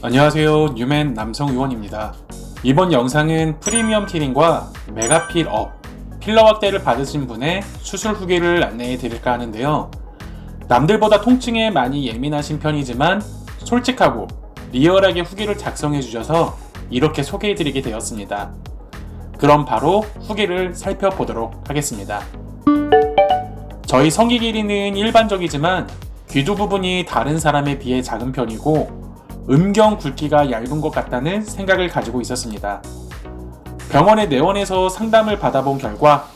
안녕하세요. 뉴맨 남성 의원입니다. 이번 영상은 프리미엄 티링과 메가필 업, 필러 확대를 받으신 분의 수술 후기를 안내해 드릴까 하는데요. 남들보다 통증에 많이 예민하신 편이지만 솔직하고 리얼하게 후기를 작성해 주셔서 이렇게 소개해 드리게 되었습니다. 그럼 바로 후기를 살펴보도록 하겠습니다. 저희 성기 길이는 일반적이지만 귀두 부분이 다른 사람에 비해 작은 편이고 음경 굵기가 얇은 것 같다는 생각을 가지고 있었습니다. 병원에 내원해서 상담을 받아본 결과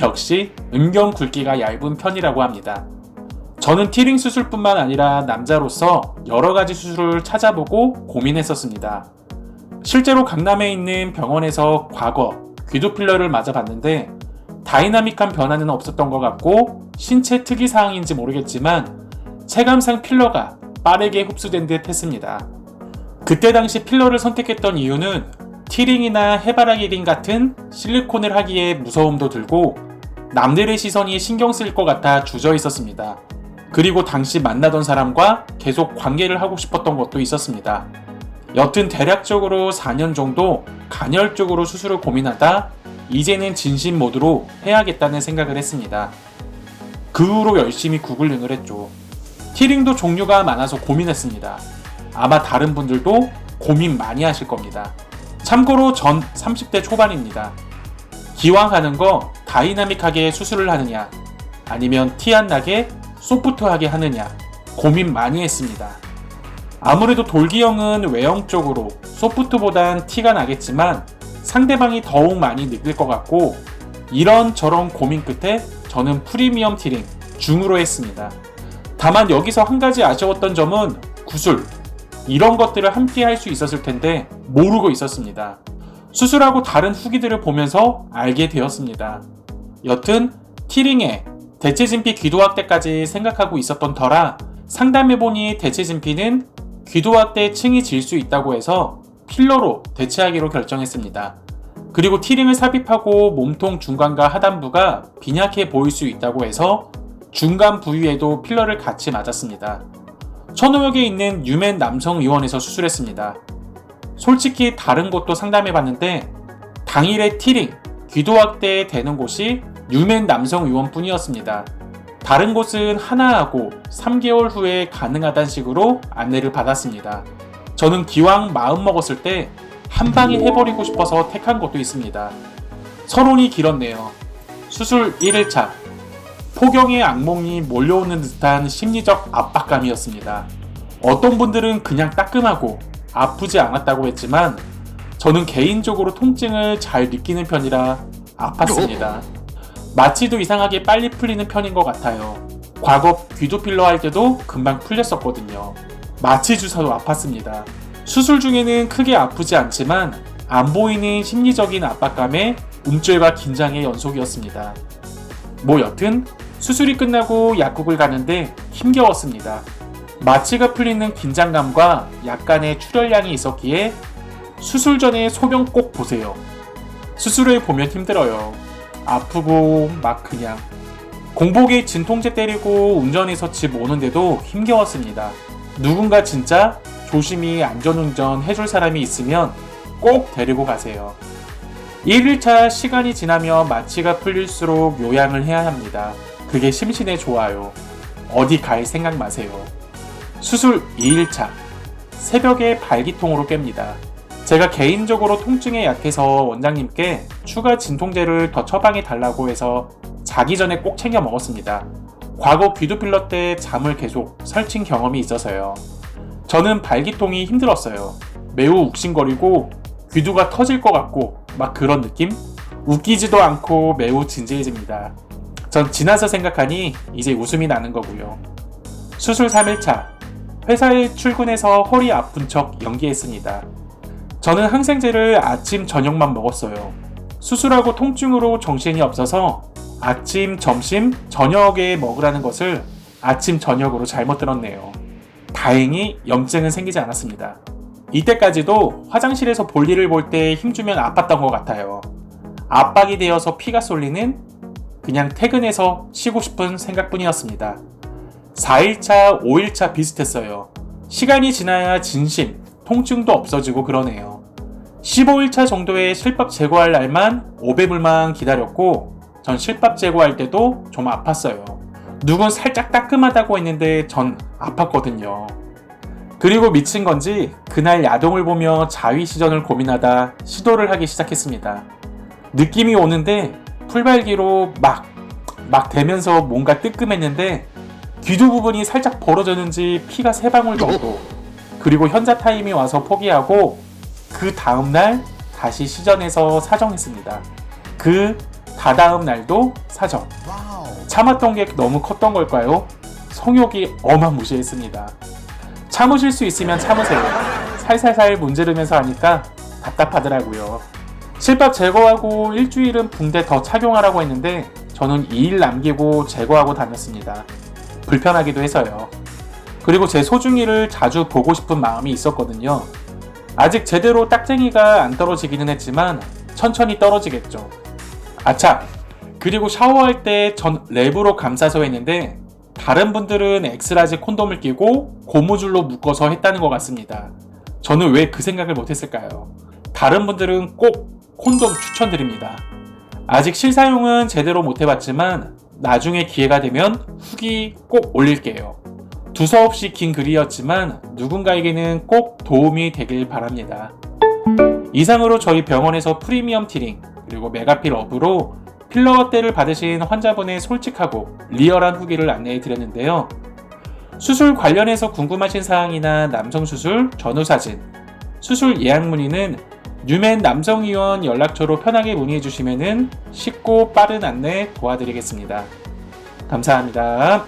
역시 음경 굵기가 얇은 편이라고 합니다. 저는 티링 수술뿐만 아니라 남자로서 여러가지 수술을 찾아보고 고민했었습니다. 실제로 강남에 있는 병원에서 과거 귀두 필러를 맞아봤는데 다이나믹한 변화는 없었던 것 같고 신체 특이사항인지 모르겠지만 체감상 필러가 빠르게 흡수된 듯 했습니다. 그때 당시 필러를 선택했던 이유는 티링이나 해바라기 링 같은 실리콘을 하기에 무서움도 들고 남들의 시선이 신경 쓰일 것 같아 주저 있었습니다. 그리고 당시 만나던 사람과 계속 관계를 하고 싶었던 것도 있었습니다. 여튼 대략적으로 4년 정도 간헐적으로 수술을 고민하다 이제는 진심 모드로 해야겠다는 생각을 했습니다. 그 후로 열심히 구글링을 했죠. 티링도 종류가 많아서 고민했습니다. 아마 다른 분들도 고민 많이 하실 겁니다. 참고로 전 30대 초반입니다. 기왕 하는 거 다이나믹하게 수술을 하느냐 아니면 티 안 나게 소프트하게 하느냐 고민 많이 했습니다. 아무래도 돌기형은 외형적으로 소프트보단 티가 나겠지만 상대방이 더욱 많이 느낄 것 같고 이런저런 고민 끝에 저는 프리미엄 티링 중으로 했습니다. 다만 여기서 한 가지 아쉬웠던 점은 구술 이런 것들을 함께 할 수 있었을 텐데 모르고 있었습니다. 수술하고 다른 후기들을 보면서 알게 되었습니다. 여튼 티링에 대체진피 귀도 확대까지 생각하고 있었던 터라 상담해보니 대체진피는 귀도 확대 층이 질 수 있다고 해서 필러로 대체하기로 결정했습니다. 그리고 티링을 삽입하고 몸통 중간과 하단부가 빈약해 보일 수 있다고 해서 중간 부위에도 필러를 같이 맞았습니다. 천호역에 있는 뉴맨 남성의원에서 수술했습니다. 솔직히 다른 곳도 상담해봤는데 당일에 티링, 귀도 확대 되는 곳이 뉴맨 남성의원 뿐이었습니다. 다른 곳은 하나하고 3개월 후에 가능하다는 식으로 안내를 받았습니다. 저는 기왕 마음먹었을 때 한 방에 해버리고 싶어서 택한 것도 있습니다. 서론이 길었네요. 수술 1일차 폭염의 악몽이 몰려오는 듯한 심리적 압박감이었습니다. 어떤 분들은 그냥 따끔하고 아프지 않았다고 했지만 저는 개인적으로 통증을 잘 느끼는 편이라 아팠습니다. 마취도 이상하게 빨리 풀리는 편인 것 같아요. 과거 귀도 필러 할 때도 금방 풀렸었거든요. 마취 주사도 아팠습니다. 수술 중에는 크게 아프지 않지만 안 보이는 심리적인 압박감에 움찔과 긴장의 연속이었습니다. 여튼 수술이 끝나고 약국을 가는데 힘겨웠습니다. 마취가 풀리는 긴장감과 약간의 출혈량이 있었기에 수술 전에 소변 꼭 보세요. 수술을 보면 힘들어요. 아프고 막 그냥 공복에 진통제 때리고 운전해서 집 오는데도 힘겨웠습니다. 누군가 진짜 조심히 안전운전 해줄 사람이 있으면 꼭 데리고 가세요. 1일차 시간이 지나며 마취가 풀릴수록 요양을 해야 합니다. 그게 심신에 좋아요. 어디 갈 생각 마세요. 수술 2일차 새벽에 발기통으로 깹니다. 제가 개인적으로 통증에 약해서 원장님께 추가 진통제를 더 처방해 달라고 해서 자기 전에 꼭 챙겨 먹었습니다. 과거 귀도 필러 때 잠을 계속 설친 경험이 있어서요. 저는 발기통이 힘들었어요. 매우 욱신거리고 귀두가 터질 것 같고 막 그런 느낌? 웃기지도 않고 매우 진지해집니다. 전 지나서 생각하니 이제 웃음이 나는 거고요. 수술 3일차 회사에 출근해서 허리 아픈 척 연기했습니다. 저는 항생제를 아침 저녁만 먹었어요. 수술하고 통증으로 정신이 없어서 아침, 점심, 저녁에 먹으라는 것을 아침, 저녁으로 잘못 들었네요. 다행히 염증은 생기지 않았습니다. 이때까지도 화장실에서 볼일을 볼 때 힘주면 아팠던 것 같아요. 압박이 되어서 피가 쏠리는 그냥 퇴근해서 쉬고 싶은 생각뿐이었습니다. 4일차, 5일차 비슷했어요. 시간이 지나야 진심, 통증도 없어지고 그러네요. 15일차 정도의 실밥 제거할 날만 500불만 기다렸고 전 실밥 제거할 때도 좀 아팠어요. 누군 살짝 따끔하다고 했는데 전 아팠거든요. 그리고 미친 건지 그날 야동을 보며 자위시전을 고민하다 시도를 하기 시작했습니다. 느낌이 오는데 풀발기로 막 대면서 뭔가 뜨끔했는데 귀두 부분이 살짝 벌어졌는지 피가 3방울 정도. 그리고 현자 타임이 와서 포기하고 그 다음날 다시 시전해서 사정했습니다. 그 다다음 날도 사정. 참았던 게 너무 컸던 걸까요? 성욕이 어마무시했습니다. 참으실 수 있으면 참으세요. 살살살 문지르면서 하니까 답답하더라고요. 실밥 제거하고 일주일은 붕대 더 착용하라고 했는데 저는 2일 남기고 제거하고 다녔습니다. 불편하기도 해서요. 그리고 제 소중이를 자주 보고 싶은 마음이 있었거든요. 아직 제대로 딱쟁이가 안 떨어지기는 했지만 천천히 떨어지겠죠. 아차! 그리고 샤워할 때 전 랩으로 감싸서 했는데 다른 분들은 엑스라지 콘돔을 끼고 고무줄로 묶어서 했다는 것 같습니다. 저는 왜 그 생각을 못했을까요? 다른 분들은 꼭 콘돔 추천드립니다. 아직 실사용은 제대로 못해봤지만 나중에 기회가 되면 후기 꼭 올릴게요. 두서없이 긴 글이었지만 누군가에게는 꼭 도움이 되길 바랍니다. 이상으로 저희 병원에서 프리미엄 티링 그리고 메가필 업으로 필러 때를 받으신 환자분의 솔직하고 리얼한 후기를 안내해 드렸는데요. 수술 관련해서 궁금하신 사항이나 남성수술 전후사진, 수술 예약 문의는 뉴맨 남성의원 연락처로 편하게 문의해 주시면 쉽고 빠른 안내 도와드리겠습니다. 감사합니다.